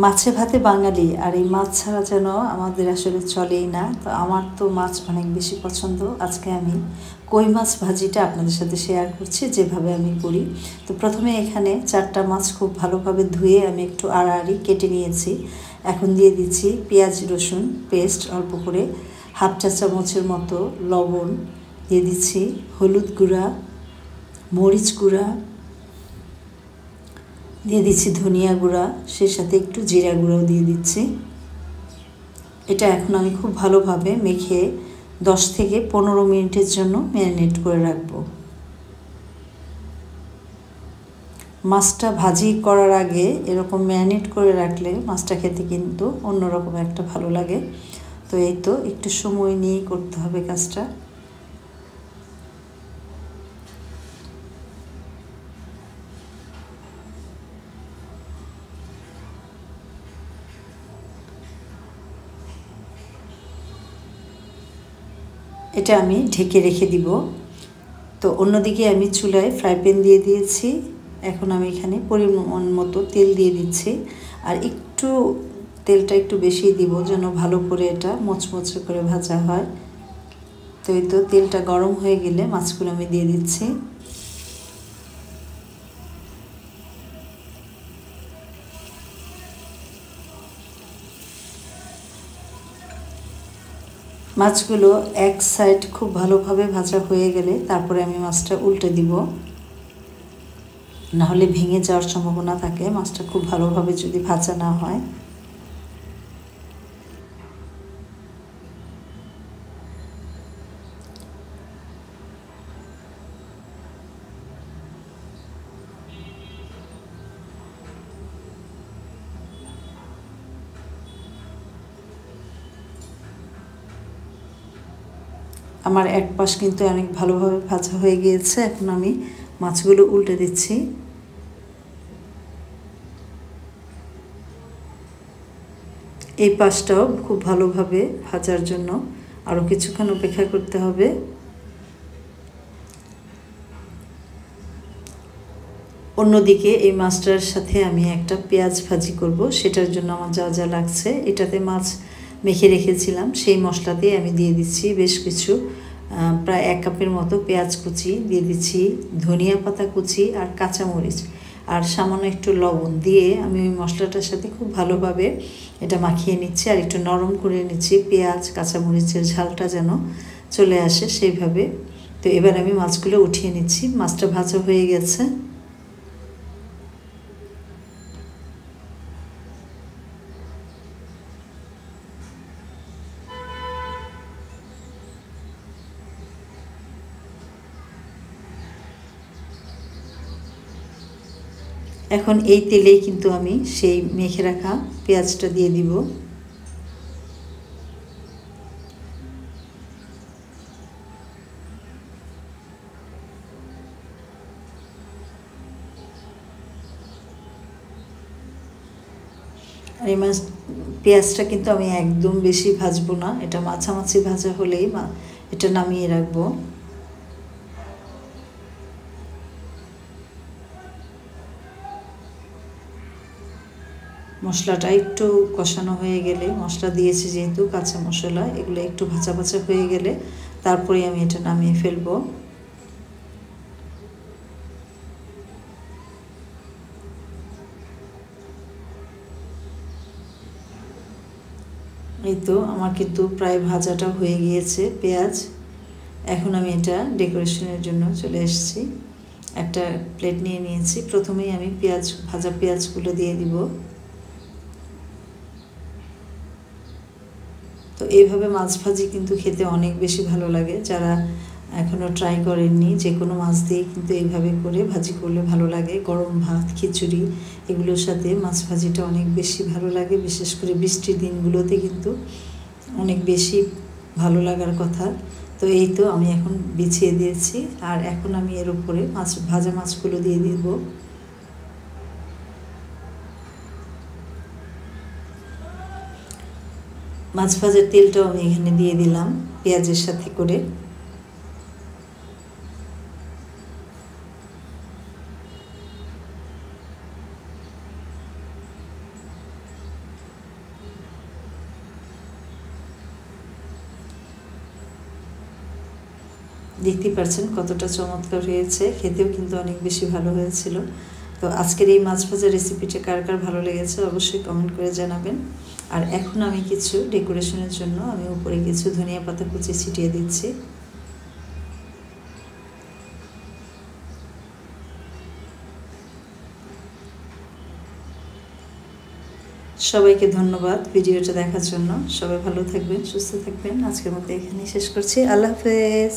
মাছে ভাতে বাঙালি, আর এই মাছ ছাড়া যেন আমাদের আসলে চলেই না। তো আমার তো মাছ অনেক বেশি পছন্দ। আজকে আমি কই মাছ ভাজিটা আপনাদের সাথে শেয়ার করছি, যেভাবে আমি করি। তো প্রথমে এখানে 4টা মাছ খুব ভালোভাবে ধুয়ে আমি একটু আড়াআড়ি কেটে নিয়েছি। এখন দিয়ে দিচ্ছি পেঁয়াজ রসুন পেস্ট অল্প করে, 1/2 চা চামচের মতো লবণ দিয়ে দিচ্ছি, হলুদ গুঁড়া, মরিচ গুঁড়া দিয়ে দিচ্ছি, ধনিয়া গুঁড়া, সেই সাথে একটু জিরা গুঁড়াও দিয়ে দিচ্ছি। এটা এখন আমি খুব ভালোভাবে মেখে 10 থেকে 15 মিনিটের জন্য ম্যারিনেট করে রাখব। মাছটা ভাজি করার আগে এরকম ম্যারিনেট করে রাখলে মাছটা খেতে কিন্তু অন্যরকম একটা ভালো লাগে। তো এই তো একটু সময় নিয়েই করতে হবে কাজটা। এটা আমি ঢেকে রেখে দিব। তো অন্যদিকে আমি চুলায় ফ্রাই প্যান দিয়ে দিয়েছি। এখন আমি এখানে পরিমাণ মতো তেল দিয়ে দিচ্ছি, আর একটু তেলটা একটু বেশি দিব যেন ভালো করে এটা মচমচে করে ভাজা হয়। তো এই তো তেলটা গরম হয়ে গেলে মাছগুলো আমি দিয়ে দিচ্ছি। মাছগুলো এক সাইড খুব ভালোভাবে ভাজা হয়ে গেলে তারপরে আমি মাছটা উল্টে দিব, নাহলে ভেঙে যাওয়ার সম্ভাবনা থাকে মাছটা খুব ভালোভাবে যদি ভাজা না হয়। আমার এক পাশ কিন্তু অনেক ভালোভাবে ভাজা হয়ে গিয়েছে। এখন আমি মাছগুলো উল্টে দিচ্ছি। এই পাশটাও খুব ভালোভাবে ভাজার জন্য আরও কিছুক্ষণ অপেক্ষা করতে হবে। অন্যদিকে এই মাছটার সাথে আমি একটা পেঁয়াজ ভাজি করব। সেটার জন্য আমার যা যা লাগছে, এটাতে মাছ মেখে রেখেছিলাম সেই মশলাতেই আমি দিয়ে দিচ্ছি বেশ কিছু, প্রায় 1 কাপের মতো পেঁয়াজ কুচি দিয়ে দিচ্ছি, ধনিয়া পাতা কুচি আর কাঁচামরিচ আর সামান্য একটু লবণ দিয়ে আমি ওই মশলাটার সাথে খুব ভালোভাবে এটা মাখিয়ে নিচ্ছি আর একটু নরম করে নিচ্ছি, পেঁয়াজ কাঁচামরিচের ঝালটা যেন চলে আসে সেইভাবে। তো এবার আমি মাছগুলো উঠিয়ে নিচ্ছি। মাছটা ভাজা হয়ে গেছে। এখন এই তেলেই কিন্তু আমি সেই মেখে রাখা পেঁয়াজটা দিয়ে দিব। আর এই পেঁয়াজটা কিন্তু আমি একদম বেশি ভাজবো না, এটা মাঝামাঝি ভাজা হলেই এটা নামিয়ে রাখবো। মশলাটা একটু কষানো হয়ে গেলে, মশলা দিয়েছি যেহেতু কাঁচা মশলা, এগুলো একটু ভাজা ভাজা হয়ে গেলে তারপরে আমি এটা নামিয়ে ফেলবো। এই তো আমার কিন্তু প্রায় ভাজাটা হয়ে গিয়েছে পেঁয়াজ। এখন আমি এটা ডেকোরেশনের জন্য চলে এসেছি। একটা প্লেট নিয়ে নিয়েছি। প্রথমেই আমি ভাজা পেঁয়াজগুলো দিয়ে দিব। তো এইভাবে মাছ ভাজি কিন্তু খেতে অনেক বেশি ভালো লাগে। যারা এখনও ট্রাই করেননি, যে কোনো মাছ দিয়ে কিন্তু এইভাবে করে ভাজি করলে ভালো লাগে। গরম ভাত, খিচুড়ি এগুলোর সাথে মাছ ভাজিটা অনেক বেশি ভালো লাগে। বিশেষ করে বৃষ্টির দিনগুলোতে কিন্তু অনেক বেশি ভালো লাগার কথা। তো এই তো আমি এখন বিছিয়ে দিয়েছি, আর এখন আমি এর উপরে ভাজা মাছগুলো দিয়ে দিব। মাছ ভাজার তেলটাও আমি এখানে দিয়ে দিলাম পেঁয়াজের সাথে করে। দেখতেই পাচ্ছেন কতটা চমৎকার হয়েছে, খেতেও কিন্তু অনেক বেশি ভালো হয়েছিল। তো আজকের এই মাছ ভাজা রেসিপিটা কার কার ভালো লেগেছে অবশ্যই কমেন্ট করে জানাবেন। আর এখন আমি কিছু ডেকোরেশনের জন্য আমি উপরে কিছু ধনিয়া পাতা কুচি ছিটিয়ে দিচ্ছি। সবাইকে ধন্যবাদ ভিডিওটা দেখার জন্য। সবাই ভালো থাকবেন, সুস্থ থাকবেন। আজকের মতো এখানেই শেষ করছি। আল্লাহ হাফেজ।